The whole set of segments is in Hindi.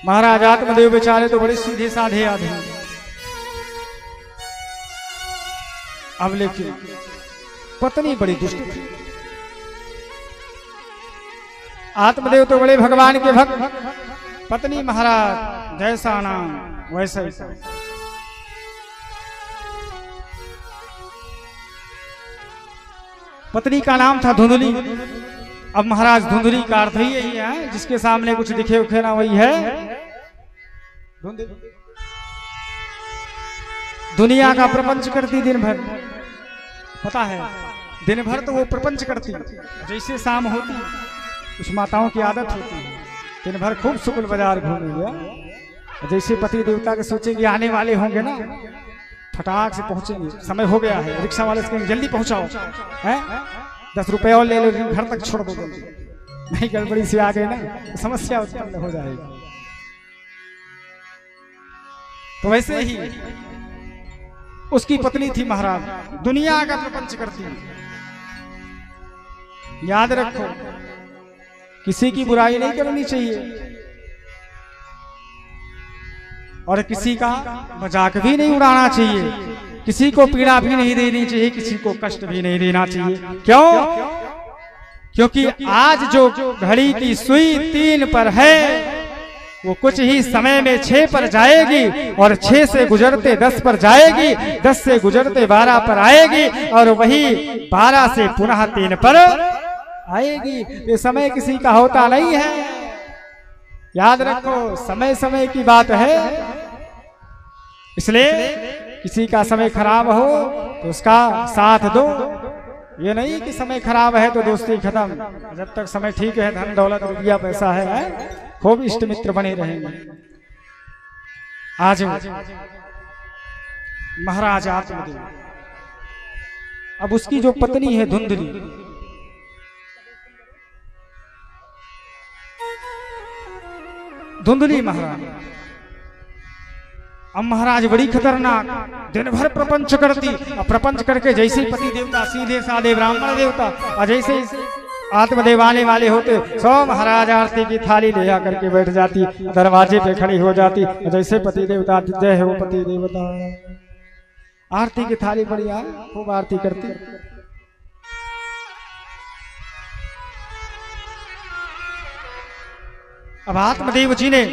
महाराज आत्मदेव बेचारे तो बड़े सीधे साधे आधे। अब लेकिन पत्नी बड़ी दुष्ट थी। आत्मदेव तो बड़े भगवान के भक्त, पत्नी महाराज जैसा नाम वैसा ही। पत्नी का नाम था धुंधली। अब महाराज धुंधली का अर्थ ही यही है, जिसके सामने कुछ दिखे उखे ना वही है धुंधली। दुनिया का प्रपंच करती दिन भर, पता है दिन भर तो वो प्रपंच करती, जैसे शाम होती कुछ माताओं की आदत होती है दिन भर खूब शुक्ल बाजार घूमेंगे। जैसे पति देवता के सोचेंगे आने वाले होंगे ना, फटाक से पहुंचेंगे, समय हो गया है, रिक्शा वाले से जल्दी पहुंचाओ, हैं 10 रुपए और ले लो, घर तक छोड़ दो, नहीं गड़बड़ी से आ गए ना तो समस्या उत्पन्न हो जाएगी। तो वैसे ही उसकी पत्नी थी महाराज, दुनिया का प्रपंच करती। याद रखो किसी की बुराई नहीं करनी चाहिए और किसी का मजाक भी नहीं उड़ाना चाहिए, किसी को पीड़ा भी नहीं देनी चाहिए, किसी को कष्ट भी नहीं देना चाहिए। क्यों? क्योंकि आज जो घड़ी की सुई 3 पर है वो कुछ ही समय में 6 पर जाएगी और 6 से गुजरते 10 पर जाएगी, 10 से गुजरते 12 पर आएगी और वही 12 से पुनः 3 पर आएगी। ये समय किसी का होता नहीं है, याद रखो समय समय की बात है। इसलिए किसी का समय खराब हो तो उसका साथ दो, ये नहीं कि समय खराब है तो दोस्ती खत्म। जब तक समय ठीक है, धन दौलत रुपया पैसा है, खूब इष्ट मित्र बने रहेंगे। आज महाराज आत्मदेव, अब उसकी जो पत्नी है धुंधली, धुंधली महाराज, अब महाराज बड़ी खतरनाक, दिन भर प्रपंच करती। अब प्रपंच करके जैसे पति देवता सीधे साधे ब्राह्मण देवता और जैसे आत्मदेव आने वाले होते सो महाराज आरती की थाली ले आकर के बैठ जाती, दरवाजे पे खड़ी हो जाती। जैसे पति देवता जय हो पति देवता, आरती की थाली बढ़िया खूब आरती करती। अब आत्मदेव जी ने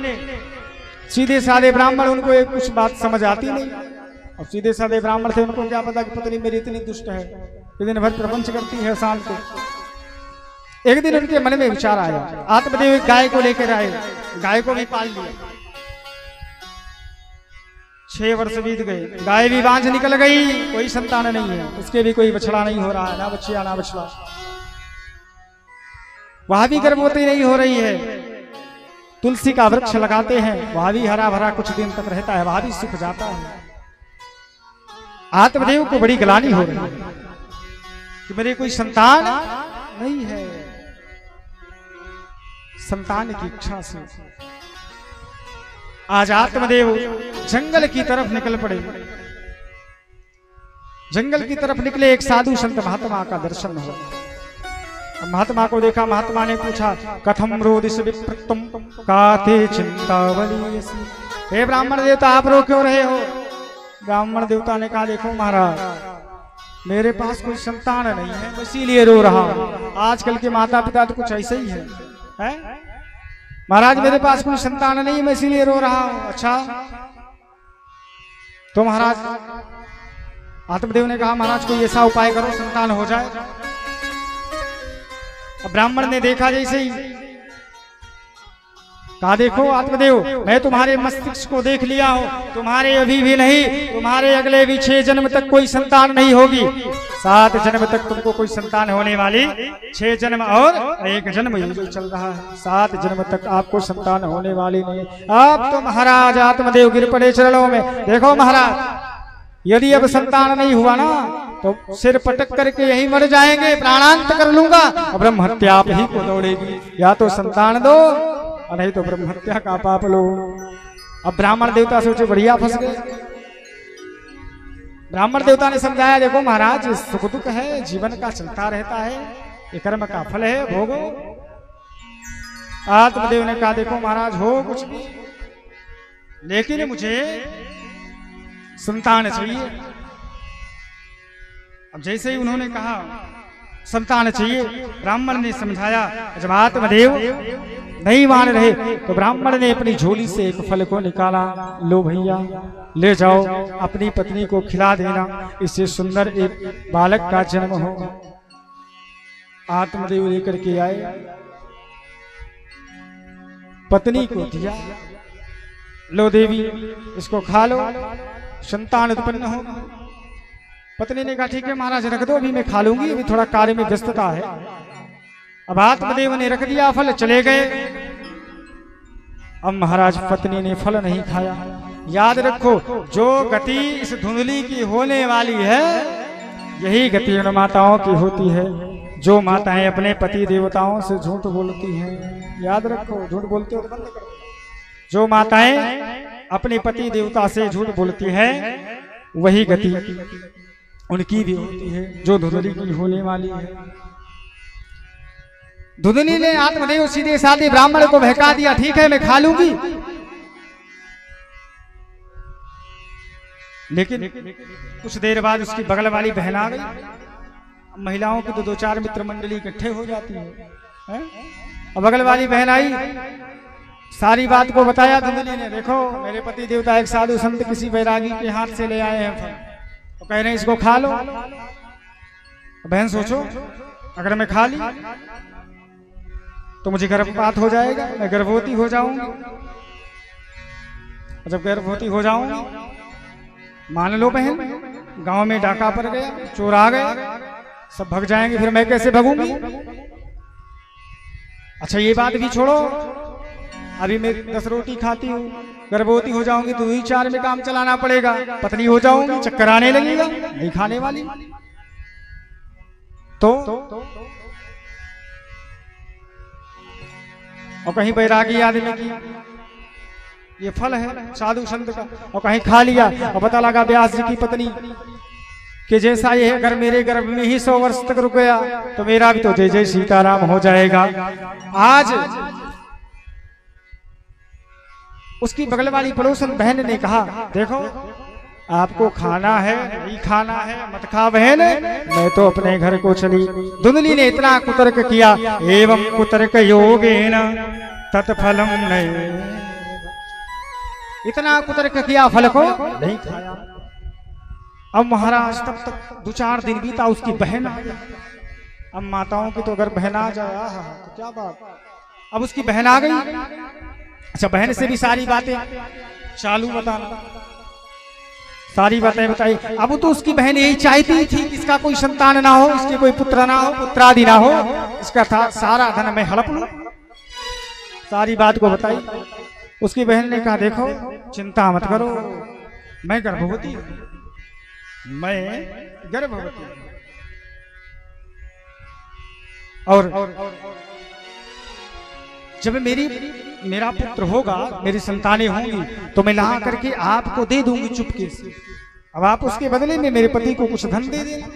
सीधे साधे ब्राह्मण, उनको एक कुछ बात समझ आती नहीं। अब सीधे साधे ब्राह्मण थे, उनको क्या पता कि पत्नी मेरी इतनी दुष्ट है, दिन भर प्रपंच करती है। शाम को एक दिन उनके मन में विचार आया, आत्मदेव एक गाय को लेकर आए, गाय को भी पाल लिया। 6 वर्ष बीत गए, गाय भी बांझ निकल गई, कोई संतान नहीं है, उसके भी कोई बछड़ा नहीं हो रहा है, ना बच्चिया ना बछड़ा, वहां भी गर्भवती नहीं हो रही है। तुलसी का वृक्ष लगाते हैं, वहां भी हरा भरा कुछ दिन तक रहता है, वहां भी सूख जाता है। आत्मदेव को बड़ी ग्लानि हो रही है कि मेरे कोई संतान नहीं है। संतान की इच्छा से आज आत्मदेव जंगल की तरफ निकल पड़े। जंगल की तरफ निकले, एक साधु संत महात्मा का दर्शन हुआ। महात्मा को देखा, महात्मा ने पूछा कथम रोदिस विप्रतम काते चिंतावली। हे ब्राह्मण देवता आप रो क्यों रहे हो? ब्राह्मण देवता ने कहा देखो महाराज मेरे पास कोई संतान नहीं है, इसीलिए रो रहा हूं। आजकल के माता पिता तो कुछ ऐसे ही है? महाराज मेरे पास कोई संतान नहीं, मैं इसीलिए रो रहा हूं। अच्छा तो महाराज, आत्मदेव ने कहा महाराज कोई ऐसा उपाय करो संतान हो जाए। अब ब्राह्मण ने देखा जैसे ही, कहा देखो आत्मदेव मैं तुम्हारे मस्तिष्क को देख लिया हूं, तुम्हारे अभी भी नहीं, तुम्हारे अगले भी 6 जन्म तक कोई संतान नहीं होगी। 7 जन्म तक तुमको कोई संतान होने वाली, 6 जन्म और 1 जन्म ये जो चल रहा है, 7 जन्म तक आपको संतान होने वाली नहीं। अब तो महाराज आत्मदेव गिर पड़े चरणों में। देखो महाराज यदि अब संतान नहीं हुआ ना तो सिर पटक करके यही मर जाएंगे, प्राणांत कर लूंगा, ब्रह्म हत्या आप ही को दौड़ेगी। या तो संतान दो और नहीं तो ब्रह्म हत्या का पाप लो। अब ब्राह्मण देवता सोचे बढ़िया फंस गए। ब्राह्मण देवता ने समझाया देखो महाराज सुख दुख है, जीवन का चलता रहता है, ये कर्म का फल है, भोगो। आत्मदेव ने कहा देखो महाराज हो कुछ भी, लेकिन मुझे संतान चाहिए। अब जैसे ही उन्होंने कहा संतान चाहिए, ब्राह्मण ने समझाया। जब आत्मदेव नहीं मान रहे तो ब्राह्मण ने अपनी झोली से एक फल को निकाला, लो भैया ले जाओ, अपनी पत्नी को खिला देना, इससे सुंदर एक बालक का जन्म हो। आत्मदेव लेकर के आए, पत्नी को दिया, लो देवी इसको खा लो, संतान उत्पन्न हो। पत्नी ने कहा ठीक है महाराज रख दो, अभी मैं खा लूंगी, अभी थोड़ा कार्य में व्यस्तता है। अब आत्मदेव ने रख दिया फल, चले गए। अब महाराज पत्नी ने फल नहीं खाया। याद रखो जो गति इस धुंधली की होने वाली है, यही गति उन माताओं की होती है जो माताएं अपने पति देवताओं से झूठ बोलती हैं। याद रखो, झूठ बोलते हो तो बंद करो। जो माताएं अपने पति देवता से झूठ बोलती हैं, वही गति उनकी भी होती है जो धुंधली की होने वाली है। धुंधली ने आत्मदेव सीधे साधे ब्राह्मण को बहका दिया, ठीक है मैं खा लूंगी। लेकिन कुछ देर बाद उसकी बगल वाली बहन आ गई। महिलाओं की तो दो चार मित्र मंडली इकट्ठे हो जाती है। अब बगल वाली बहन आई, सारी बात को बताया धुंधली ने। देखो मेरे पति देवता एक साधु संत किसी बैरागी के हाथ से ले आए हैं, तो कह रहे हैं इसको खा लो। बहन सोचो अगर मैं खा ली तो मुझे गर्भपात हो जाएगा, मैं गर्भवती हो जाऊंगी। जब गर्भवती हो जाऊंगी, मान लो बहन गांव में डाका पड़ गया, चोर आ गए, सब भाग जाएंगे, फिर मैं कैसे भागूंगी। अच्छा ये बात भी छोड़ो, अभी मैं 10 रोटी खाती हूँ, गर्भवती हो जाऊंगी तो ही 4 में काम चलाना पड़ेगा, पतली हो जाऊंगी, चक्कर आने लगेगा, नहीं खाने वाली। तो और कहीं बैरागी आदमी की ये फल है साधु संत का, और कहीं खा लिया और पता लगा व्यास जी की पत्नी कि जैसा ये अगर मेरे गर्भ में ही 100 वर्ष तक रुक गया तो मेरा भी तो जय जय सीताराम हो जाएगा। आज उसकी बगल वाली पड़ोसन बहन ने कहा देखो आपको खाना है नहीं खाना है मत खा बहन, मैं तो अपने घर को चली। धुंधली ने इतना कुतर्क किया, एवं कुतर्क योगेन तत्फलम नहीं, इतना कुतर्क किया फल को नहीं खाया। अब महाराज तब तक 2-4 दिन बीता, उसकी बहन आ गई। अब माताओं की तो अगर बहन आ जाए तो क्या बात। अब उसकी बहन आ गई, अच्छा बहन से भी सारी बातें चालू बताना, सारी बातें बताई। अब तो उसकी बहन यही चाहती थी कि इसका कोई संतान ना हो, इसके कोई पुत्र ना हो, पुत्रादि ना हो, इसका सारा धन मैं हड़प लूं। सारी बात को बताई। उसकी बहन ने कहा देखो चिंता मत करो, मैं गर्भवती हूं, मैं गर्भवती हूं, और जब मेरा पुत्र होगा, मेरी संतानें होंगी, तो मैं ला करके आपको दे दूंगी चुपके से। अब आप उसके बदले में मेरे पति को कुछ धन दे देना।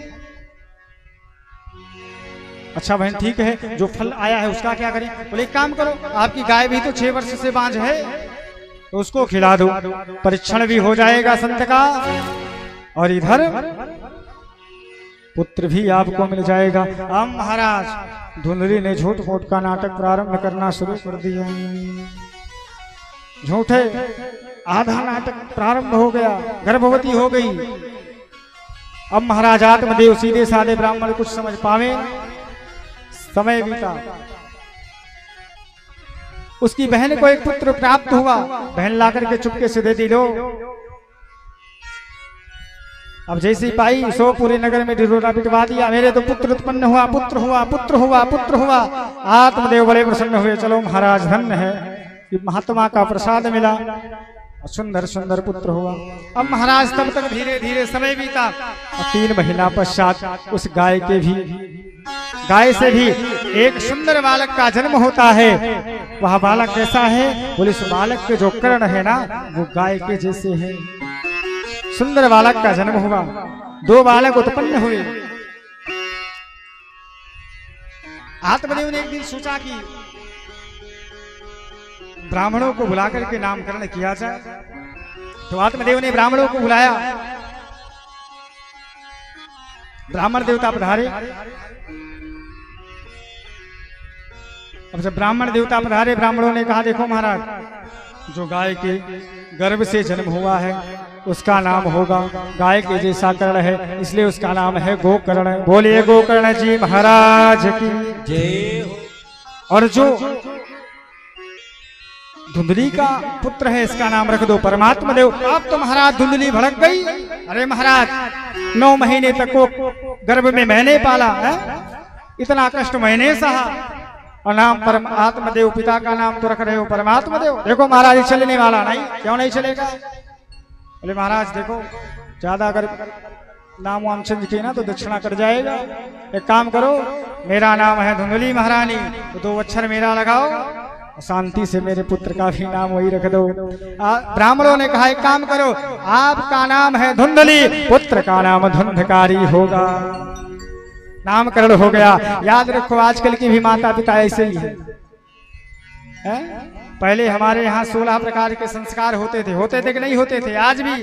अच्छा बहन ठीक है, जो फल आया है उसका क्या करें। बोले एक काम करो, आपकी गाय भी तो 6 वर्ष से बांझ है, तो उसको खिला दो, परीक्षण भी हो जाएगा संत का, और इधर पुत्र भी आपको मिल जाएगा। अब महाराज धुंधली ने झूठ मूठ का नाटक प्रारंभ करना शुरू कर दिया। झूठे आधा नाटक प्रारंभ हो गया, गर्भवती हो गई। अब महाराज आत्मदेव सीधे साधे ब्राह्मण कुछ समझ पावे, समय बीता। उसकी बहन को एक पुत्र प्राप्त हुआ, बहन ला करके चुपके से दे दी, लो। अब जैसी पाई सो पूरे नगर में ढिढोरा पिटवा दिया, मेरे तो पुत्र उत्पन्न हुआ, पुत्र हुआ, पुत्र हुआ, पुत्र हुआ। आत्मदेव बड़े प्रसन्न हुए, चलो महाराज धन्य है कि महात्मा का प्रसाद मिला, सुंदर सुंदर पुत्र हुआ। अब महाराज तब तक धीरे धीरे समय बीता, 3 महीना पश्चात उस गाय से भी एक सुंदर बालक का जन्म होता है। वह बालक कैसा है, बोले उस बालक के जो कर्ण है ना वो गाय के जैसे है। सुंदर बालक का जन्म हुआ, 2 बालक उत्पन्न हुए। आत्मदेव ने एक दिन सोचा कि ब्राह्मणों को बुलाकर के नामकरण किया जाए। तो आत्मदेव ने ब्राह्मणों को बुलाया, ब्राह्मण देवता पधारे। अब जब ब्राह्मण देवता पधारे, ब्राह्मणों ने कहा देखो महाराज, जो गाय के गर्भ से जन्म हुआ है उसका नाम होगा गाय के जैसा कर्ण है, इसलिए उसका नाम है गोकर्ण। बोलिए गोकर्ण जी महाराज की जय। और जो धुंधली का पुत्र है इसका नाम रख दो परमात्मा देव। अब तो महाराज धुंधली भड़क गई, अरे महाराज 9 महीने तक वो गर्भ में मैंने पाला है, इतना कष्ट मैंने सहा, और नाम परमात्मा देव, पिता का नाम तो रख रहे हो परमात्मा देव। देखो महाराज चलने वाला नहीं, क्यों नहीं चलेगा? बोले महाराज देखो ज्यादा अगर नाम वाम चेंज किए ना तो दक्षिणा कट जाएगा। एक काम करो, मेरा नाम है धुंधली महारानी, तो 2 अक्षर मेरा लगाओ, शांति से मेरे पुत्र का भी नाम वही रख दो। ब्राह्मणों ने कहा एक काम करो, आपका नाम है धुंधली, पुत्र का नाम धुंधकारी होगा। नामकरण हो गया। याद रखो आजकल की भी माता पिता ऐसे ही है? पहले हमारे यहाँ 16 प्रकार के संस्कार होते थे कि नहीं होते थे? आज भी,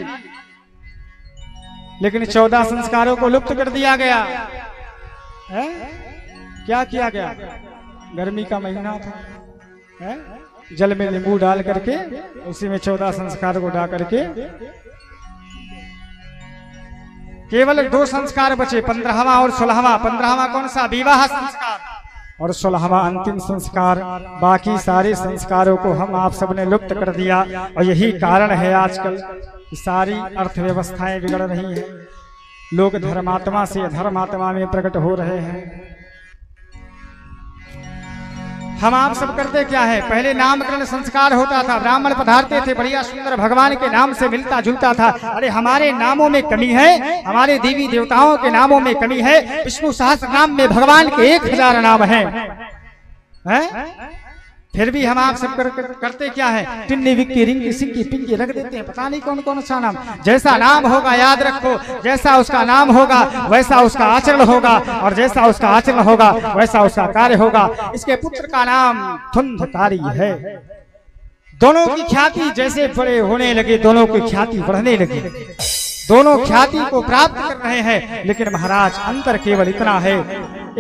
लेकिन 14 संस्कारों को लुप्त कर दिया गया है। क्या किया गया? गर्मी का महीना था है? जल में नींबू डाल करके उसी में 14 संस्कार को डाल करके केवल 2 संस्कार बचे, 15वां और 16वां। 15वां कौन सा? विवाह संस्कार, और 16वां अंतिम संस्कार। बाकी सारे संस्कारों को हम आप सबने लुप्त कर दिया, और यही कारण है आजकल सारी अर्थव्यवस्थाएं बिगड़ रही हैं। लोग धर्मात्मा से अधर्मात्मा में प्रकट हो रहे हैं। हम आप सब करते क्या है? पहले नामकरण संस्कार होता था, ब्राह्मण पधारते थे, बढ़िया सुंदर भगवान के नाम से मिलता जुलता था। अरे हमारे नामों में कमी है, हमारे देवी देवताओं के नामों में कमी है। विष्णु सहस्त्र नाम में भगवान के 1000 नाम हैं, फिर भी हम आप सब करते क्या है? टिन्नी विक्की रिंगी सिंकी पिंकी रख देते हैं, पता नहीं कौन कौन सा नाम। जैसा नाम होगा याद रखो, जैसा उसका नाम होगा वैसा उसका आचरण होगा, और जैसा उसका आचरण होगा वैसा उसका कार्य होगा। इसके पुत्र का नाम धुंधकारी है। दोनों की ख्याति जैसे बड़े होने लगे, दोनों की ख्याति बढ़ने लगी, दोनों ख्याति को प्राप्त कर रहे हैं। लेकिन महाराज अंतर केवल इतना है,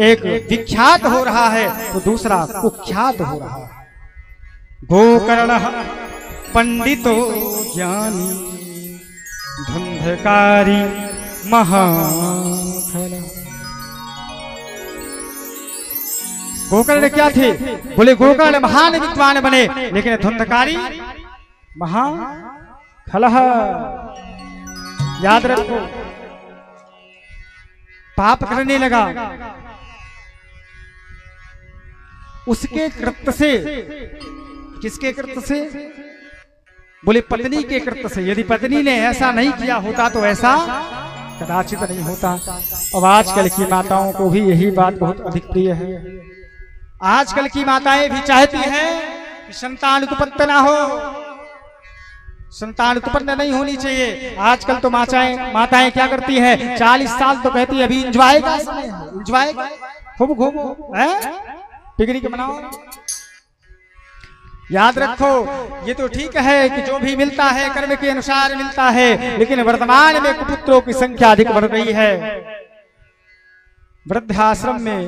एक विख्यात हो रहा है तो दूसरा कुख्यात हो रहा है। गोकर्ण पंडितो ज्ञानी धुंधकारी महाखल। गोकर्ण क्या थे? बोले गोकर्ण महान विद्वान बने, लेकिन धुंधकारी महाखलह। याद रखो, पाप करने लगा, उसके कृत्य से। किसके कृत्य से? बोले पत्नी के कृत्य से। यदि पत्नी ने ऐसा नहीं किया होता तो ऐसा कदाचित नहीं होता। अब आजकल की माताओं को भी यही बात बहुत अधिक प्रिय है। आजकल की माताएं भी चाहती हैं कि संतान उत्पन्न ना हो, संतान उत्पन्न नहीं होनी चाहिए। आजकल तो माताएं क्या करती हैं? 40 साल तो कहती है अभी एंजॉय का समय है, एंजॉय खूब घूमो, पिकनिक मनाओ। याद रखो, ये तो ठीक है कि जो भी मिलता है कर्म के अनुसार मिलता है, लेकिन वर्तमान में कुपुत्रों की संख्या अधिक बढ़ गई है। वृद्धाश्रम में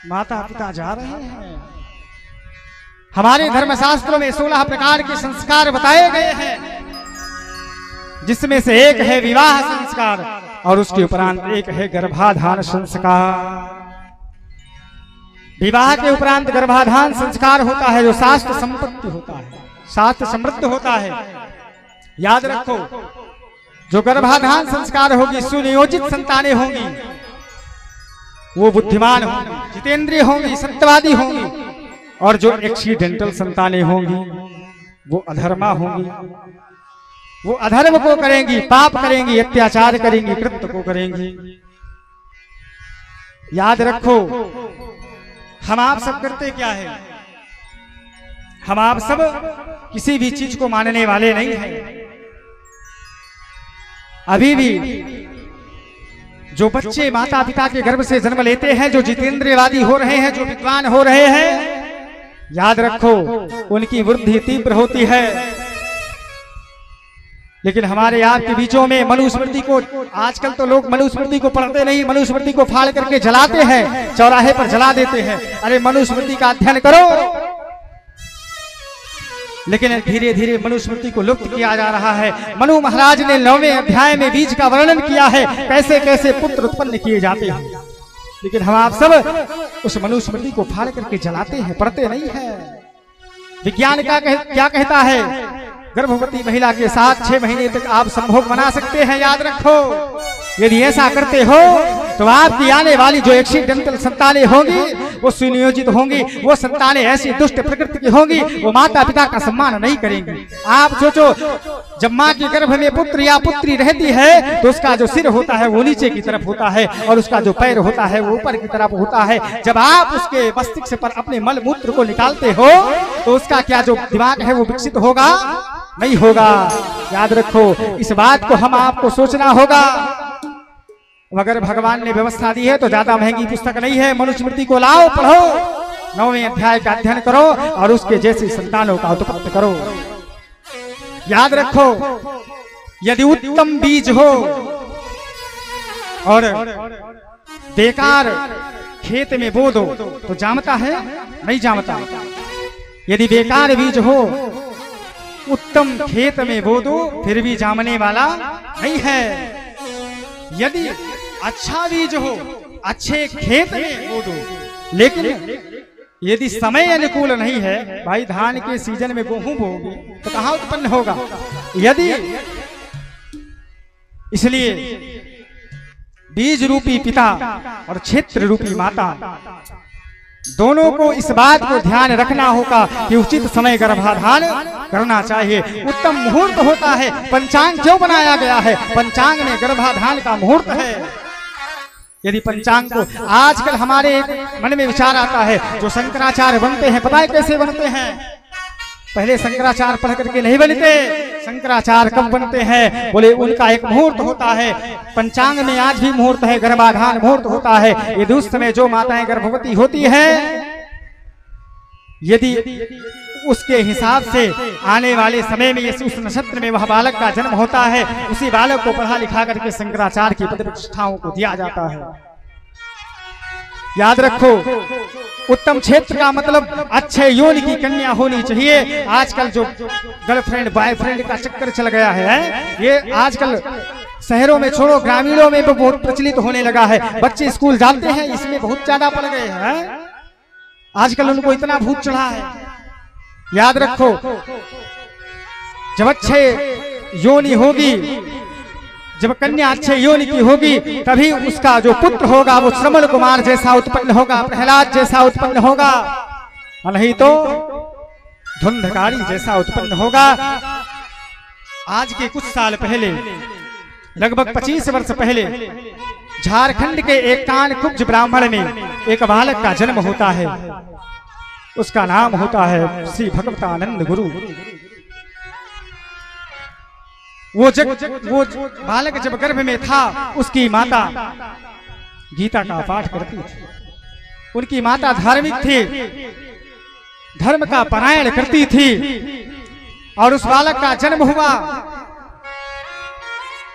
माता पिता जा रहे हैं। हमारे धर्मशास्त्रों में 16 प्रकार के संस्कार बताए गए हैं, जिसमें से एक है विवाह संस्कार, और उसके उपरांत एक है गर्भाधान संस्कार। विवाह के उपरांत गर्भाधान संस्कार होता है, जो शास्त्र संपत्ति होता है, शास्त्र समृद्ध होता है। याद रखो, जो गर्भाधान संस्कार होगी, सुनियोजित संतानें होंगी, वो बुद्धिमान होंगी, जितेंद्रिय होंगी, सत्यवादी होंगी। और जो एक्सीडेंटल संतानें होंगी वो अधर्मा होंगी, वो अधर्म को करेंगी, पाप करेंगी, अत्याचार करेंगी, कृत्य को करेंगी। याद रखो, हम आप सब करते क्या है? हम आप सब किसी भी चीज को मानने वाले नहीं हैं। अभी भी जो बच्चे माता पिता के गर्भ से जन्म लेते हैं, जो जितेंद्रियवादी हो रहे हैं, जो विद्वान हो रहे हैं, याद रखो उनकी वृद्धि तीव्र होती है। लेकिन हमारे आपके बीचों में मनुस्मृति को, आजकल तो लोग मनुस्मृति को पढ़ते नहीं, मनुस्मृति को फाड़ करके जलाते हैं, चौराहे पर जला देते हैं। अरे मनुस्मृति का अध्ययन करो। लेकिन धीरे धीरे मनुस्मृति को लुप्त किया जा रहा है। मनु महाराज ने 9वें अध्याय में बीज का वर्णन किया है, कैसे कैसे पुत्र उत्पन्न किए जाते हैं। लेकिन हम आप सब उस मनुस्मृति को फाड़ करके जलाते हैं, पढ़ते नहीं है। विज्ञान क्या कहता है? गर्भवती महिला के साथ 6 महीने तक आप संभोग बना सकते हैं, याद रखो। यदि ऐसा करते हो तो आपकी आने वाली जो एक्सीडेंटल संतानें होंगी वो सुनियोजित होंगी। वो संतानें ऐसी दुष्ट प्रकृति की होंगी, वो माता पिता का सम्मान नहीं करेंगी। आप सोचो, जब माँ के गर्भ में पुत्र या पुत्री रहती है तो उसका जो सिर होता है वो नीचे की तरफ होता है और उसका जो पैर होता है वो ऊपर की तरफ होता है। जब आप उसके मस्तिष्क पर अपने मल मूत्र को निकालते हो तो उसका क्या जो दिमाग है वो विकसित होगा? नहीं होगा। याद रखो, इस बात को हम आपको सोचना होगा। अगर भगवान ने व्यवस्था दी है तो ज्यादा महंगी पुस्तक नहीं है, मनुस्मृति को लाओ, पढ़ो, 9वें अध्याय का अध्ययन करो और उसके जैसी संतानों का उत्पन्न करो। याद रखो, यदि उत्तम बीज हो और बेकार खेत में बो दो तो जामता है? नहीं जामता। यदि बेकार बीज हो, उत्तम खेत में बो दो फिर भी जामने वाला नहीं है। यदि अच्छा बीज हो, अच्छे खेत में बो दो, लेकिन यदि समय अनुकूल नहीं है, भाई धान के सीजन में गेहूं बोओगे तो कहां उत्पन्न होगा? यदि इसलिए बीज रूपी पिता और क्षेत्र रूपी माता दोनों को इस बात को ध्यान रखना होगा कि उचित समय गर्भाधान करना चाहिए। उत्तम मुहूर्त होता है। पंचांग क्यों बनाया गया है? पंचांग में गर्भाधान का मुहूर्त है। यदि पंचांग को, आजकल हमारे मन में विचार आता है, जो शंकराचार्य बनते हैं, पता है कैसे बनते हैं? पहले शंकराचार्य पढ़ करके नहीं बनते। शंकराचार्य कब बनते हैं? बोले उनका एक मुहूर्त होता है। पंचांग में आज भी मुहूर्त है, गर्भाधान मुहूर्त होता है। यदि उस समय जो माताएं गर्भवती होती है, यदि उसके हिसाब से आने वाले समय में उस नक्षत्र में वह बालक का जन्म होता है, उसी बालक को पढ़ा लिखा करके शंकराचार्य की पद प्रतिष्ठाओं को दिया जाता है। याद रखो, उत्तम क्षेत्र का मतलब अच्छे योनि की कन्या होनी चाहिए। आजकल जो गर्लफ्रेंड बॉयफ्रेंड का चक्कर चल गया है, ये आजकल शहरों में छोड़ो, ग्रामीणों में भी बहुत प्रचलित होने लगा है। बच्चे स्कूल जाते हैं, इसमें बहुत ज्यादा पड़ गए हैं। आजकल उनको इतना भूत चढ़ा है। याद रखो, जब अच्छे योनि होगी, जब कन्या अच्छे योनि की होगी, तभी उसका जो पुत्र होगा वो श्रवण कुमार जैसा उत्पन्न होगा, प्रहलाद जैसा उत्पन्न होगा, नहीं तो धुंधकारी जैसा उत्पन्न होगा। आज के कुछ साल पहले, लगभग 25 वर्ष पहले, झारखंड के एक कानकुब्ज ब्राह्मण में एक बालक का जन्म होता है। उसका नाम होता है श्री भगवतानंद गुरु। वो बालक जब गर्भ में था, उसकी माता गीता का पाठ करती थी। उनकी माता धार्मिक थी, धर्म का पारायण करती थी, और उस बालक का जन्म हुआ।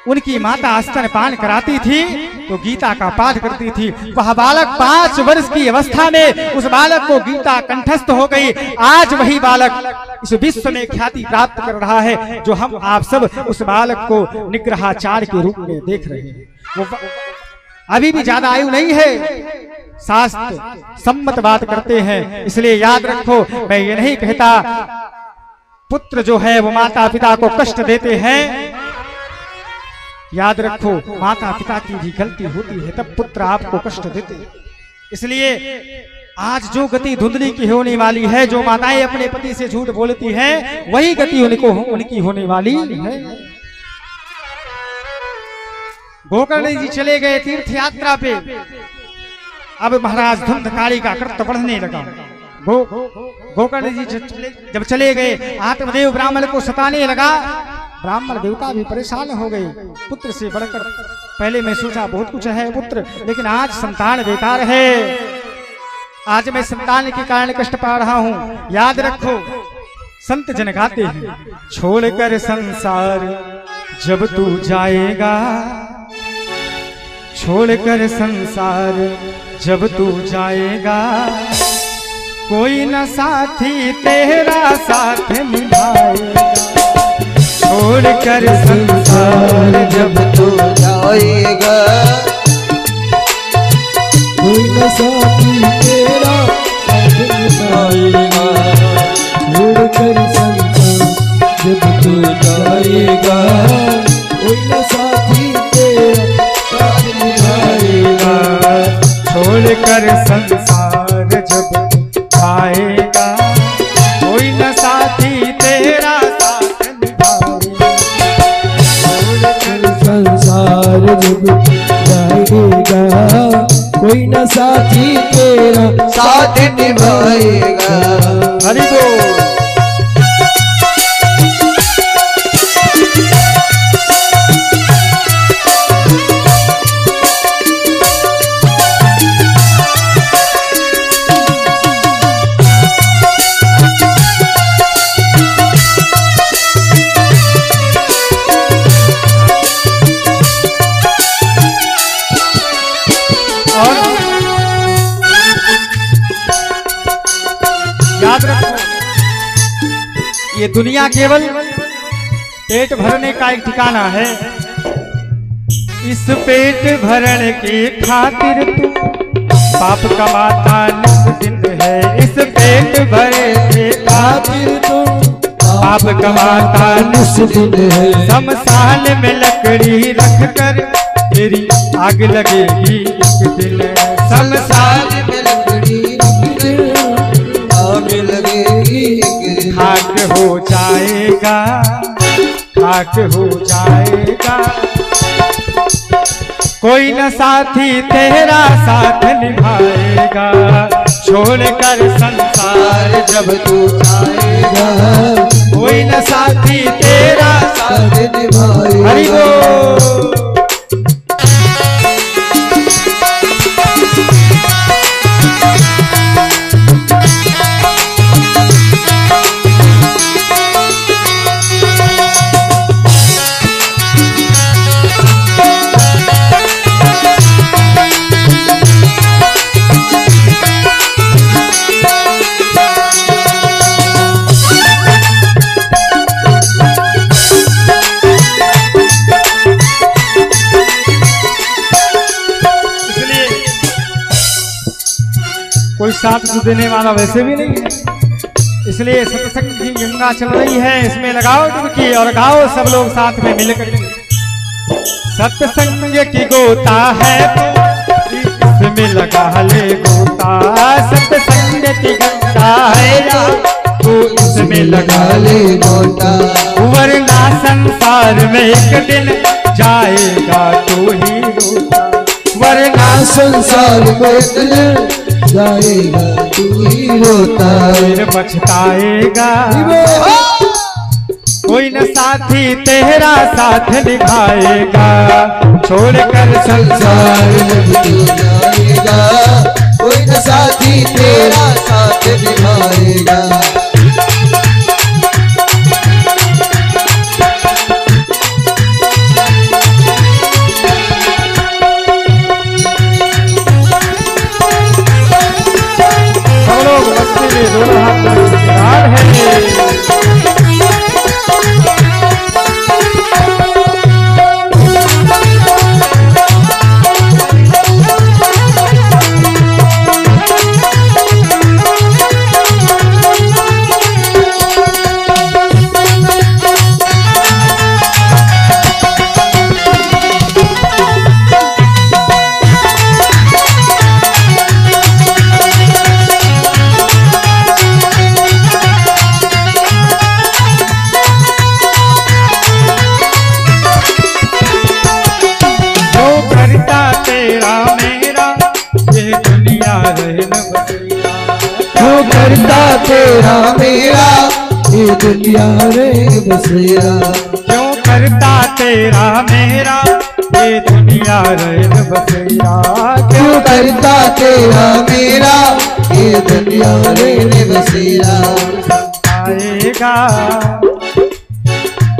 उनकी माता स्तनपान कराती थी तो गीता का पाठ करती थी। वह बालक 5 वर्ष की अवस्था में उस बालक को गीता कंठस्थ हो गई। आज वही बालक इस विश्व में ख्याति प्राप्त कर रहा है, जो हम आप सब उस बालक को निग्रहाचार्य के रूप में देख रहे हैं। वो अभी भी ज्यादा आयु नहीं है, शास्त्र सम्मत बात करते हैं। इसलिए याद रखो, मैं ये नहीं कहता पुत्र जो है वो माता पिता को कष्ट देते हैं। याद रखो, माता पिता की भी गलती होती है, तब पुत्र आपको कष्ट देते हैं। इसलिए आज जो गति धुंधली की होने वाली है, जो माताएं अपने पति से झूठ बोलती हैं, वही गति उनकी होने वाली है। गोकर्ण जी चले गए तीर्थ यात्रा पे। अब महाराज धुंधकारी का कृत्य बढ़ने लगा। गोकर्ण जी जब चले गए, आत्मदेव ब्राह्मण को सताने लगा। ब्राह्मण देवता भी परेशान हो गए। पुत्र से बढ़कर, पहले मैं सोचा बहुत कुछ है पुत्र, लेकिन आज संतान बेकार है। आज मैं संतान के कारण कष्ट पा रहा हूँ। याद रखो, संत जन गाते हैं, छोड़कर संसार जब तू जाएगा छोड़कर संसार, जब तू जाएगा कोई न साथी तेरा साथ निभाएगा। छोड़कर संसार जब तू जाएगा कोई न साथी तेरा साथ निभाएगा। छोड़कर संसार जब तू जाएगा कोई न साथी तेरा साथ निभाएगा। छोड़कर संसार जब आएगा कोई न साथी तेरा साथ निभाएगा। छोड़कर संसार जब जाएगा कोई न साथी तेरा साथ निभाएगा। हरि बोल। याद रखो, ये दुनिया केवल पेट भरने का एक ठिकाना है। इस पेट भरने की खातिर तू पाप कमाता नित दिन है। इस पेट भरे के खातिर तू पाप कमाता नित दिन है। शमशान में लकड़ी रख कर तेरी आग लगेगी एक दिन। शमशान में लकड़ी आग लगेगी एक दिन। खाक हो जाएगा, खाक हो जाएगा कोई न साथी तेरा साथ निभाएगा। छोड़कर संसार जब तू जाएगा कोई न साथी तेरा साथ निभाएगा। हरि बोल। कोई साथ तो देने वाला वैसे भी नहीं है, इसलिए सत्संग की यमुना चल रही है, इसमें लगाओ डुबकी और गाओ सब लोग साथ में मिलकर। सत्संग की गोता है इसमें लगा ले गोता। सत्संग की गोता है तो इसमें लगा ले गोता। वरना संसार में एक दिन जाएगा तो ही रोता। वरना संसार में एक दिन जाएगा तू ही रोता। फिर पछताएगा कोई न साथी तेरा साथ निभाएगा। छोड़कर संसार जब तू जाएगा कोई न साथी तेरा साथ निभाएगा। दोनों हाथ में है। करता तेरा मेरा ये दुनिया रे बसेरा। क्यों करता तेरा मेरा ये दुनिया रे बसेरा। क्यों करता तेरा मेरा ये दुनिया रे बसेरा। आएगा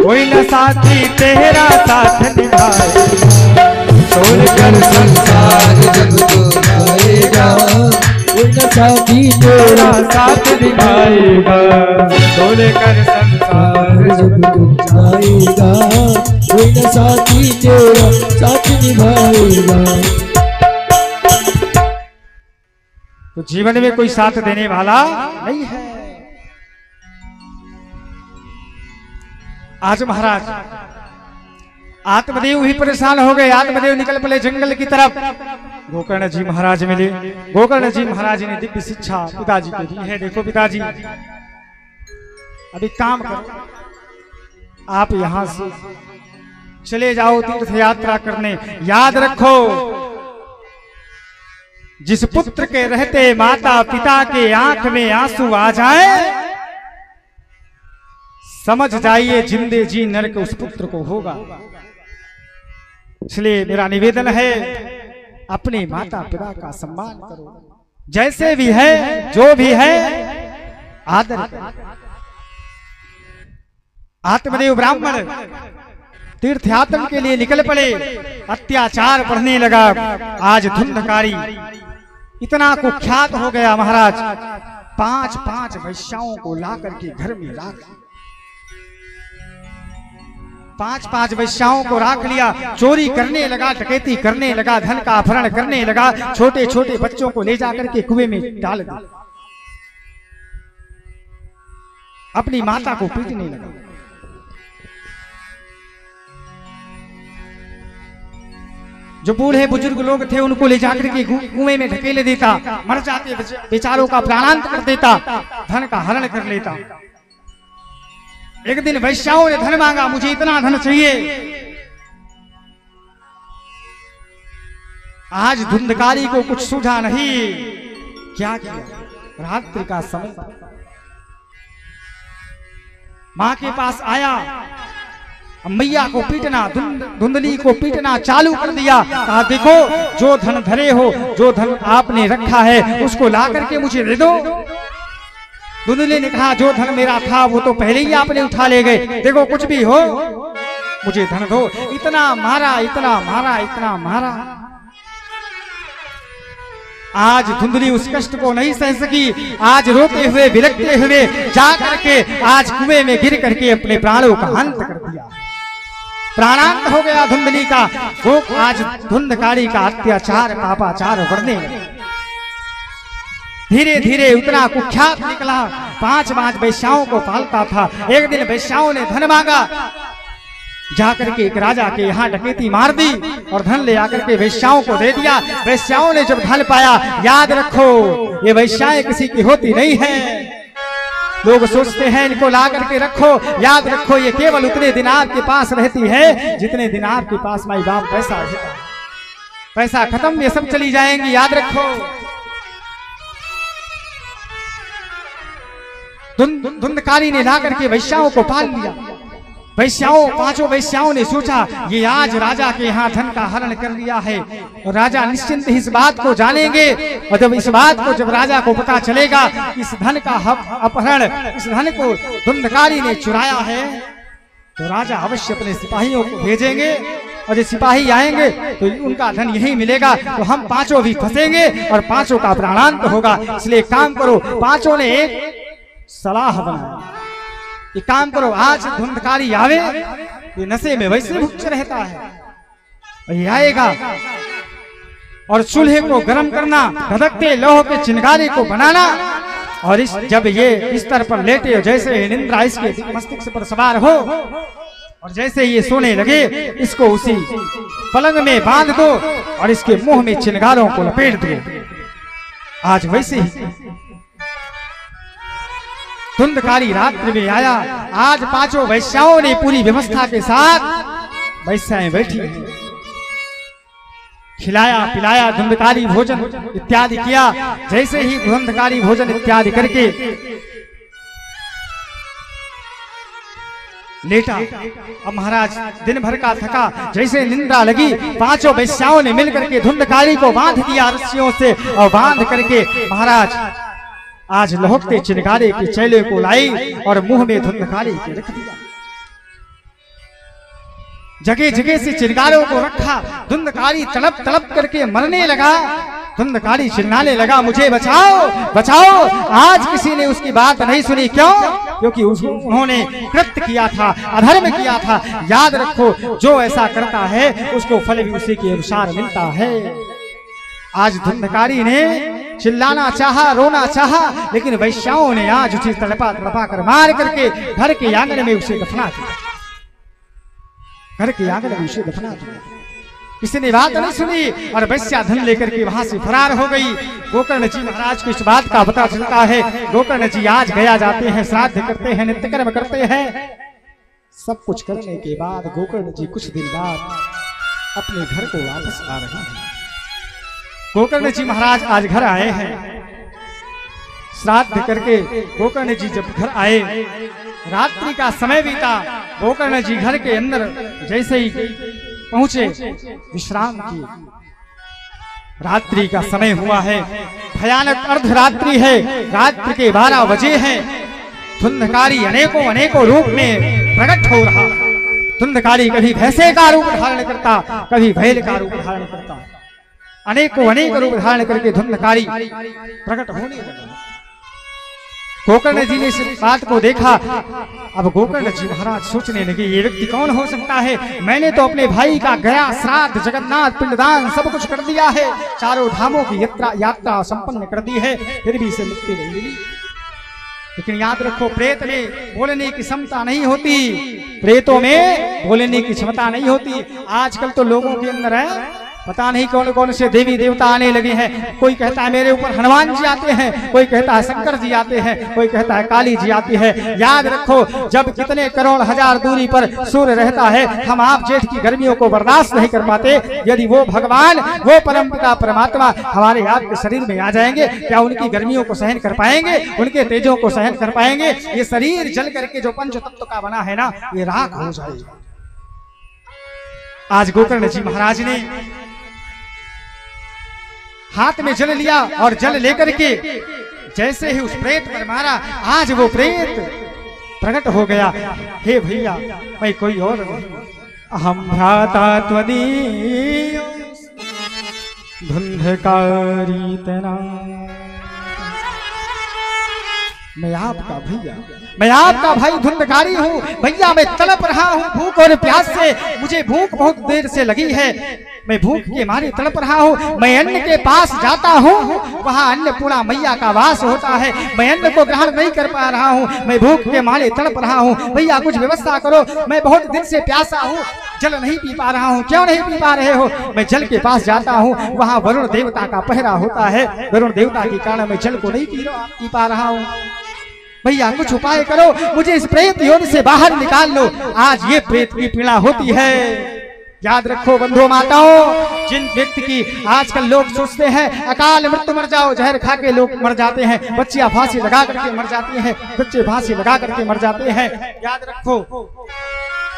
कोई न साथी तेरा साथ निभाए, छोड़कर संसार जब तू जाएगा, कोई न साथी तेरा साथ निभाएगा, छोड़कर संसार जब तू जाएगा, कोई न साथी तेरा साथ निभाएगा। तो जीवन में कोई साथ देने वाला नहीं है। आज महाराज आत्मदेव ही परेशान हो गए। आत्मदेव निकल पड़े जंगल की तरफ। गोकर्ण जी महाराज मिले। गोकर्ण जी महाराज ने दिव्य शिक्षा पिताजी को दी है। देखो पिताजी, अभी काम करो, आप यहां से चले जाओ तीर्थ यात्रा करने। याद रखो, जिस पुत्र के रहते माता पिता के आंख में आंसू आ जाए, समझ जाइए जिंदे जी नरक उस पुत्र को होगा। इसलिए मेरा निवेदन है, अपने माता पिता का सम्मान करो, जैसे भी है जो भी है आदर करो। आत्मदेव ब्राह्मण तीर्थ यात्रा के लिए निकल पड़े। अत्याचार बढ़ने लगा। आज धुंधकारी इतना कुख्यात हो गया महाराज, 5-5 वैश्याओं को ला करके घर में रख, 5-5 वैश्याओं को राख लिया। चोरी करने लगा, डकैती करने लगा, धन का अपहरण करने लगा। छोटे छोटे बच्चों को ले जाकर के कुएं में डाल दिया। अपनी माता को पीटने लगा। जो बूढ़े बुजुर्ग लोग थे उनको ले जाकर के कुएं में ढकेले देता। मर जाते बेचारों का प्राणांत कर देता, धन का हरण कर लेता। एक दिन वैश्याओं ने धन मांगा, मुझे इतना धन चाहिए। आज धुंधकारी को कुछ सूझा नहीं। क्या किया? रात्रि का समय मां के पास आया। मैया को पीटना, धुंधली को पीटना चालू कर दिया। कहा देखो, जो धन धरे हो, जो धन आपने रखा है उसको ला करके मुझे दे दो। धुंधली ने कहा जो धन मेरा था वो तो पहले ही आपने उठा ले गए। देखो कुछ भी हो मुझे धन दो। इतना मारा, इतना मारा, इतना मारा। आज धुंधली उस कष्ट को नहीं सह सकी। आज रोते हुए विलखते हुए जा करके आज कुएं में गिर करके अपने प्राणों का अंत कर दिया। प्राणांत हो गया धुंधली का। वो आज धुंधकारी का अत्याचार पापाचार बढ़ने लगे। धीरे धीरे उतना कुख्यात निकला। 5-5 वैश्याओं को पालता था। एक दिन वैश्याओं ने धन मांगा, जाकर के एक राजा के यहाँ डकैती मार दी और धन ले आकर के वैश्याओं को दे दिया। वैश्याओं ने जब धन पाया, याद रखो ये वैश्याएं किसी की होती नहीं है। लोग सोचते हैं इनको ला करके रखो। याद रखो ये केवल उतने दिन आपके पास रहती है जितने दिन आपके पास माई बाप पैसा रहता है। पैसा खत्म, ये सब चली जाएंगी। याद रखो। धुंधकारी ने ला करके वैश्याओं को पाल लिया। वैश्याओं, 5 वैश्याओं ने सोचा ये आज राजा के यहाँ धन का हरण कर लिया है और राजा निश्चिंत इस बात को जानेंगे। और जब इस बात को जब राजा को पता चलेगा इस धन का अपहरण, इस धन को धुंधकारी ने चुराया है, तो राजा अवश्य अपने सिपाहियों को भेजेंगे और जो सिपाही आएंगे तो उनका धन यही मिलेगा। तो हम 5 भी फंसेंगे और 5 का प्राणांत होगा। इसलिए काम करो। 5 ने एक सलाह बनाई, ये काम करो, आज धुंधकारी आवे, ये नशे में वैसे भुक्च रहता है, ये आएगा और चूल्हे को गर्म करना, धधकते लोहे के चिंगारी को बनाना और जब ये बिस्तर पर लेटे, जैसे निंद्रा इसके मस्तिष्क पर सवार हो और जैसे ये सोने लगे, इसको उसी पलंग में बांध दो और इसके मुंह में चिंगारों को लपेट दो। आज वैसे ही धुंधकारी रात्रि में आया। आज 5 वैश्याओं ने पूरी व्यवस्था के साथ वैश्याएं बैठी हैं। खिलाया पिलाया, धुंधकारी भोजन इत्यादि किया। जैसे ही धुंधकारी भोजन इत्यादि करके लेटा, अब महाराज दिन भर का थका, जैसे निंद्रा लगी, 5 वैश्याओं ने मिलकर के धुंधकारी को बांध दिया रस्सियों से और बांध करके महाराज आज लहकते चिनगारे के चैले को लाई और मुंह में धुंधकारी के रख दिया। जगह जगह से चिंगारों को रखा। धुंधकारी तड़प तड़प करके मरने लगा। धुंधकारी चिल्लाने लगा, मुझे बचाओ बचाओ। आज किसी ने उसकी बात नहीं सुनी। क्यों? क्योंकि उन्होंने कृत्य किया था, अधर्म किया था। याद रखो, जो ऐसा करता है उसको फल भी उसी के अनुसार मिलता है। आज धुंधकारी ने चिल्लाना चाहा, रोना चाहा, लेकिन वैश्याओं ने आज उसे तड़पा तड़पा कर मार करके घर के आंगन में उसे दफना दिया। घर के आंगन में उसे दफना दिया। किसी ने बात नहीं सुनी और वैश्या धन लेकर के वहां से फरार हो गई। गोकर्ण जी महाराज को इस बात का पता चलता है। गोकर्ण जी आज गया जाते हैं, श्राद्ध करते हैं, नित्य कर्म करते हैं। सब कुछ करने के बाद गोकर्ण जी कुछ दिन बाद अपने घर को वापस आ रहे हैं। गोकर्ण जी महाराज आज घर आए हैं। श्राद्ध करके गोकर्ण जी जब घर आए, रात्रि का समय बीता। गोकर्ण जी घर के अंदर जैसे ही पहुंचे, विश्राम किए। रात्रि का समय हुआ है, भयानक अर्धरात्रि है, रात्रि के 12 बजे हैं। धुंधकारी अनेकों अनेकों रूप में प्रकट हो रहा। धुंधकारी कभी भैंसे का रूप धारण करता, कभी बैल का रूप धारण करता। अनेकों अनेक रूप धारण करके धुंधकारी प्रकट होने लगा। गोकर्ण जी ने इस बात को देखा। अब गोकर्ण जी महाराज सोचने लगे, ये व्यक्ति कौन हो सकता है? मैंने तो अपने भाई का गया श्राद्ध, जगन्नाथ, पिंडदान सब कुछ कर दिया है, चारों धामों की यात्रा संपन्न कर दी है, फिर भी इसे मुक्ति नहीं मिली। लेकिन याद रखो, प्रेत में बोलने की क्षमता नहीं होती, प्रेतों में बोलने की क्षमता नहीं होती। आजकल तो लोगों के अंदर है, पता नहीं कौन कौन से देवी देवता आने लगे हैं। कोई कहता है मेरे ऊपर हनुमान जी आते हैं, कोई कहता है शंकर जी आते हैं, कोई कहता है काली जी आती है। याद रखो, जब कितने करोड़ हजार दूरी पर सूर्य रहता है, हम आप जेठ की गर्मियों को बर्दाश्त नहीं कर पाते। यदि वो भगवान, वो परमपिता परमात्मा हमारे आपके शरीर में आ जाएंगे, क्या उनकी गर्मियों को सहन कर पाएंगे? उनके तेजों को सहन कर पाएंगे? ये शरीर जल करके जो पंच तत्व का बना है ना, ये राख हो जाएगा। आज गोकर्ण जी महाराज ने हाथ में जल लिया और जल लेकर के जैसे ही उस प्रेत पर मारा, आज वो प्रेत प्रकट हो गया। हे भैया, मैं कोई और नहीं, अहम भ्राता त्वदीयो धुंधकारी तना। मैं आपका भैया, मैं आपका भाई धुंधकारी हूँ। भैया, मैं तड़प रहा हूँ भूख और प्यास से। मुझे भूख बहुत देर से लगी है, मैं भूख के मारे तड़प रहा हूँ। मैं अन्न के पास जाता हूँ, वहाँ अन्नपूर्णा मैया का वास होता है। मैं अन्न को ग्रहण नहीं कर पा रहा हूँ, मैं भूख के मारे तड़प रहा हूँ। भैया, कुछ व्यवस्था करो, मैं बहुत दिन से प्यासा हूँ, जल नहीं पी पा रहा हूँ। क्यों नहीं पी पा रहे हो? मैं जल के पास जाता हूँ, वहाँ वरुण देवता का पहरा होता है। वरुण देवता के कारण मैं जल को नहीं पी पा रहा हूँ। भैया, कुछ उपाय करो, मुझे इस प्रेत योनि से बाहर निकाल लो। आज ये प्रेत की पीड़ा होती है। याद रखो बंधुओं माताओं, जिन व्यक्ति की आजकल लोग सोचते हैं अकाल मृत्यु मर जाओ, जहर खा के लोग मर जाते हैं, बच्चियां फांसी लगा करके मर जाती हैं, बच्चे फांसी लगा करके मर जाते हैं। याद रखो,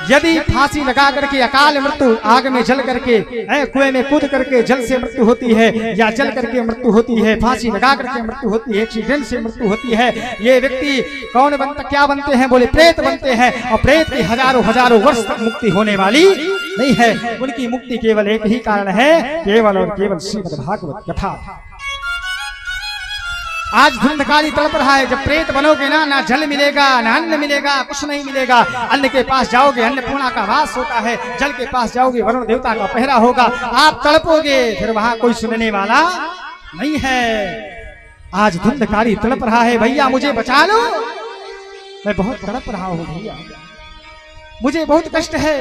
यदि फांसी लगा करके अकाल मृत्यु, आग में जल करके, कुएं में कूद करके जल से मृत्यु होती है, या जल करके मृत्यु होती है, फांसी लगा करके मृत्यु होती है, एक्सीडेंट से मृत्यु होती है, ये व्यक्ति कौन बनता, क्या बनते हैं? बोले प्रेत बनते हैं। और प्रेत की हजारों हजारों वर्ष तक मुक्ति होने वाली नहीं है। उनकी मुक्ति केवल एक ही कारण है, केवल और केवल श्रीमद् भागवत कथा। आज धुंधकारी तड़प रहा है। जब प्रेत बनोगे ना, ना जल मिलेगा, ना अन्न मिलेगा, कुछ नहीं मिलेगा। अन्न के पास जाओगे, अन्नपूर्णा का वास होता है। जल के पास जाओगे, वरुण देवता का पहरा होगा। आप तड़पोगे, फिर वहां कोई सुनने वाला नहीं है। आज धुंधकारी तड़प रहा है, भैया मुझे बचा लो, मैं बहुत तड़प रहा हूँ भैया, मुझे बहुत कष्ट है,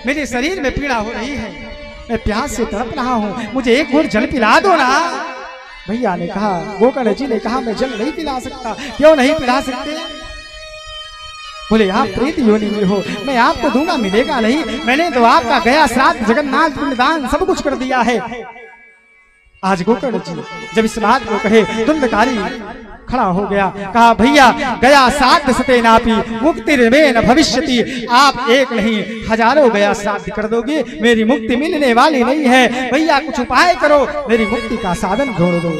मेरे शरीर में पीड़ा हो रही है, मैं प्यास से तड़प रहा हूँ, मुझे एक घूंट जल पिला दो ना। भैया ने कहा, गोकर्ण जी ने कहा, मैं जल नहीं पिला सकता। क्यों नहीं पिला सकते? बोले आप प्रेत योनि में हो, मैं आपको दूंगा, मिलेगा नहीं। मैंने तो आपका गया श्राद्ध, जगन्नाथ, पिंडदान सब कुछ कर दिया है। आज गोकर्ण जी जब इस बात को कहे, धुंधकारी खड़ा हो गया, कहा भैया गया श्राद्ध सते नापी मुक्तिर्मेन भविष्यति। आप एक नहीं हजारों गया श्राद्ध कर दोगे, मेरी मुक्ति मिलने वाली नहीं है। भैया कुछ उपाय करो, मेरी मुक्ति का साधन ढूंढ दो।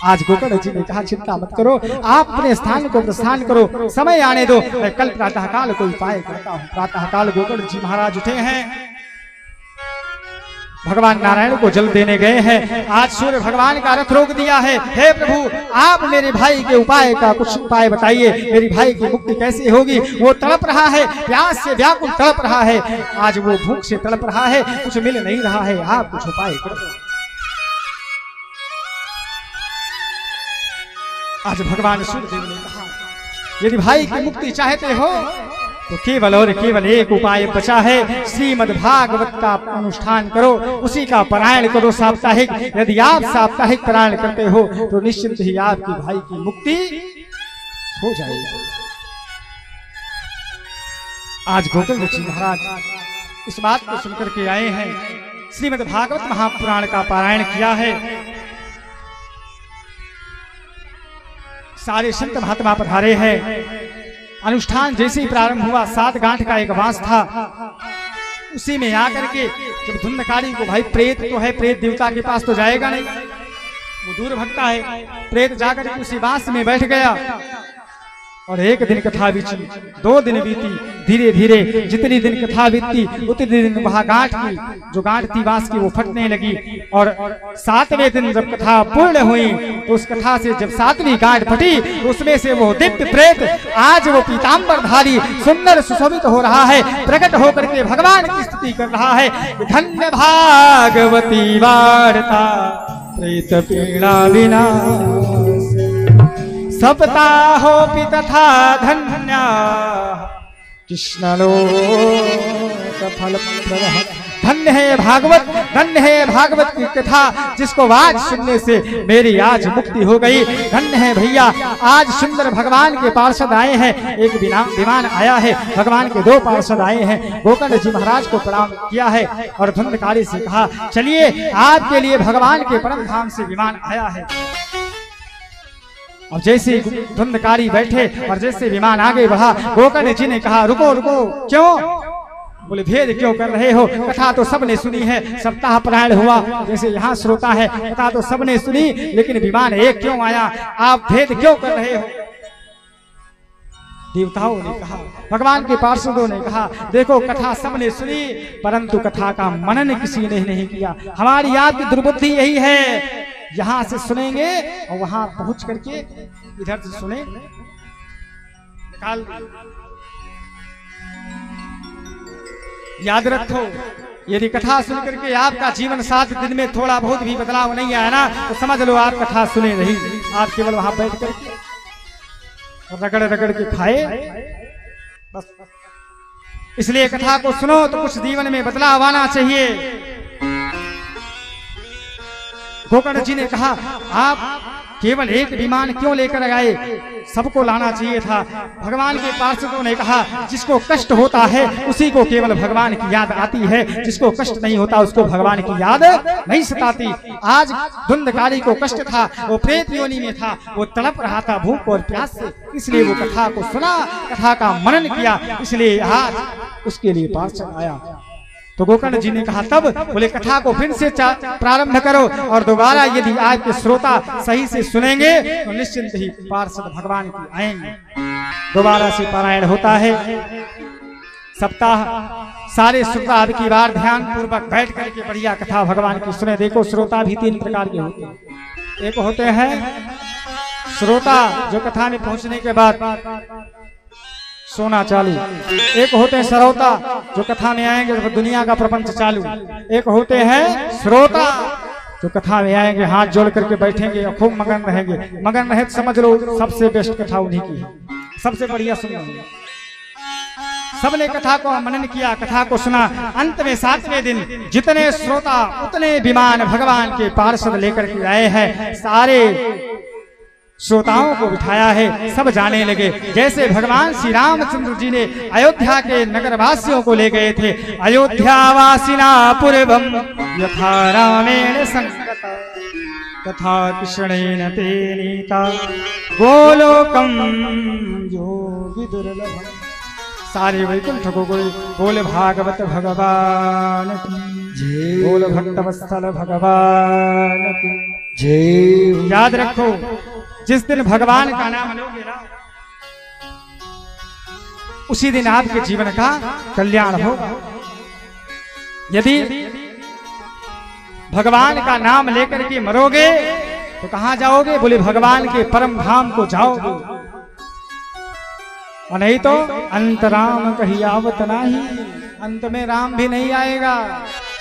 आज गोकर्ण जी ने कहा चिंता मत करो, आप अपने स्थान को प्रस्थान करो, समय आने दो, मैं कल प्रातःकाल कोई उपाय करता हूँ। प्रातःकाल गोकर्ण जी महाराज उठे हैं, भगवान नारायण को जल देने गए हैं। आज सूर्य भगवान का रथ रोक दिया है। हे प्रभु, आप मेरे भाई के उपाय का कुछ उपाय बताइए, मेरी भाई की मुक्ति कैसे होगी? वो तड़प रहा है, प्यास से व्याकुल तड़प रहा है, आज वो भूख से तड़प रहा है, कुछ मिल नहीं रहा है, आप कुछ उपाय करो। आज भगवान सूर्यदेव ने कहा, यदि भाई की मुक्ति चाहते हो तो केवल और केवल एक उपाय बचा है, श्रीमद् भागवत का अनुष्ठान करो, उसी का पारायण करो साप्ताहिक। यदि आप साप्ताहिक पारायण करते हो तो निश्चित ही आपकी भाई की मुक्ति हो जाएगी। आज गोकुल जी महाराज इस बात को सुनकर के आए हैं, श्रीमद् भागवत महापुराण का पारायण किया है। सारे संत महात्मा पधारे हैं। अनुष्ठान जैसे ही प्रारंभ हुआ, 7 गांठ का एक बांस था, उसी में आकर के जब धुंधकारी को, भाई प्रेत तो है, प्रेत देवता के पास तो जाएगा नहीं, वो दूर भटका है, प्रेत जाकर के उसी बांस में बैठ गया। और एक दिन कथा बीती, 2 दिन बीती, धीरे धीरे जितनी दिन कथा बीती उतनी दिन वहां गांठ की, जो गांठ थी बांस की, वो फटने लगी। और 7वें दिन जब कथा पूर्ण हुई तो उस कथा से जब 7वीं गांठ फटी तो उसमें से वो दिव्य प्रेत आज वो पीतांबरधारी सुंदर सुशोभित हो रहा है, प्रकट होकर के भगवान की स्तुति कर रहा है। धन्य भागवती वार्ता प्रेत पीड़ा विनाश, सप्ताहोऽपि तथा धन्या कृष्णलोक फलप्रदः। धन्य है भागवत, धन्य है भागवत की कथा, जिसको आज सुनने से मेरी आज मुक्ति हो गई। धन्य है भैया, आज सुंदर भगवान के पार्षद आए हैं, एक विमान आया है, भगवान के 2 पार्षद आए हैं। गोकर्ण जी महाराज को प्रणाम किया है और धुंधकारी से कहा, चलिए आपके लिए भगवान के परम धाम से विमान आया है। अब जैसे धुंधकारी बैठे और जैसे विमान आगे बढ़ा, गोकर्ण जी ने कहा, रुको रुको, क्यों? बोले, भेद क्यों कर रहे हो? कथा तो सबने सुनी है, सप्ताह पारायण हुआ, जैसे यहाँ श्रोता है, कथा तो सबने सुनी, लेकिन विमान एक क्यों आया? आप भेद क्यों कर रहे हो? देवताओं ने कहा, भगवान के पार्षदों ने कहा, देखो कथा सबने सुनी, परंतु कथा का मनन किसी ने नहीं किया। हमारी आपकी दुर्बुद्धि यही है, यहां से सुनेंगे और वहां पहुंच करके इधर से सुने निकाल। याद रखो, यदि कथा सुन करके आपका जीवन 7 दिन में थोड़ा बहुत भी बदलाव नहीं आया ना, तो समझ लो आप कथा सुने नहीं, आप केवल वहां बैठ करके रगड़ रगड़ के खाए बस। इसलिए कथा को सुनो तो कुछ जीवन में बदलाव आना चाहिए। गोकर्ण जी ने कहा, आप केवल एक विमान क्यों लेकर आए? सबको लाना चाहिए था। भगवान के पार्षदों ने कहा, जिसको कष्ट होता है उसी को केवल भगवान की याद आती है, जिसको कष्ट नहीं होता उसको भगवान की याद नहीं सताती। आज धुंधकारी को कष्ट था, वो प्रेत योनि में था, वो तड़प रहा था भूख और प्यास से, इसलिए वो कथा को सुना, कथा का मनन किया, इसलिए आज उसके लिए पार्षद आया। तो गोकर्ण जी ने कहा, तब बोले, कथा को फिर से प्रारंभ करो और दोबारा यदि आपके श्रोता सही से सुनेंगे तो निश्चिंत ही पार्षद भगवान की आएंगे। दोबारा से पारायण होता है। सप्ताह सारे श्रोता अब की बार ध्यान पूर्वक बैठ करके बढ़िया कथा भगवान की सुने। देखो, श्रोता भी 3 प्रकार के होते हैं। एक होते हैं श्रोता जो कथा में पहुंचने के बाद सोना चालू, एक होते हैं श्रोता जो कथा में आएंगे तो दुनिया का प्रपंच चालू, एक होते हैं श्रोता जो कथा में आएंगे हाथ जोड़ करके बैठेंगे और खूब मगन रहेंगे। मगन रहे तो समझ लो सबसे बेस्ट कथा उन्हीं की है, सबसे बढ़िया सुन। सबने कथा को मनन किया, कथा को सुना। अंत में 7वें दिन जितने श्रोता उतने विमान भगवान के पार्षद लेकर के आए हैं। सारे श्रोताओं को बिठाया है, सब जाने लगे। जैसे भगवान श्री रामचंद्र जी ने अयोध्या के नगरवासियों को ले गए थे, अयोध्यावासिना पूर्वम यथा रामेण संगत तथा कृष्णेन ते नीता गोलोकम योगी दुर्लभम। सारे वैकुंठ को बोल भागवत भगवान की जय, बोल भक्तवत्सल भगवान की जय। याद रखो, जिस दिन भगवान का नाम लोगे ना, उसी दिन आपके जीवन का कल्याण होगा। यदि भगवान का नाम लेकर के मरोगे तो कहां जाओगे? बोले भगवान के परम धाम को जाओगे, और नहीं तो अंत राम कही आवत नाही, अंत में राम भी नहीं आएगा,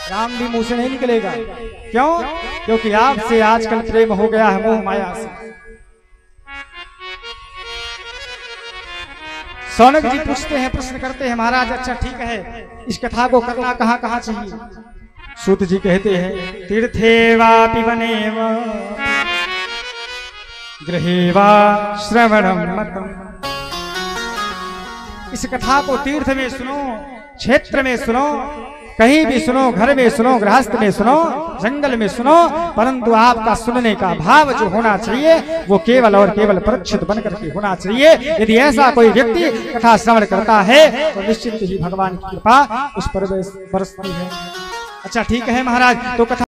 राम भी मुंह से नहीं निकलेगा। क्यों? क्योंकि आपसे आजकल प्रेम हो गया है मोह माया से। सौनक जी पूछते हैं, प्रश्न करते हैं, महाराज अच्छा ठीक है, इस कथा को करना कहाँ कहाँ चाहिए? सूत जी कहते हैं, तीर्थे वापि वने वा गृहे वा श्रवणम मतम। इस कथा को तीर्थ में सुनो, क्षेत्र में सुनो, कहीं भी सुनो, घर में सुनो, गृहस्थ में सुनो, जंगल में सुनो, परंतु आपका सुनने का भाव जो होना चाहिए वो केवल और केवल प्रक्षित बनकर के होना चाहिए। यदि ऐसा कोई व्यक्ति कथा श्रवण करता है तो निश्चित ही भगवान की कृपा उस पर बरसती है। अच्छा ठीक है महाराज, तो कथा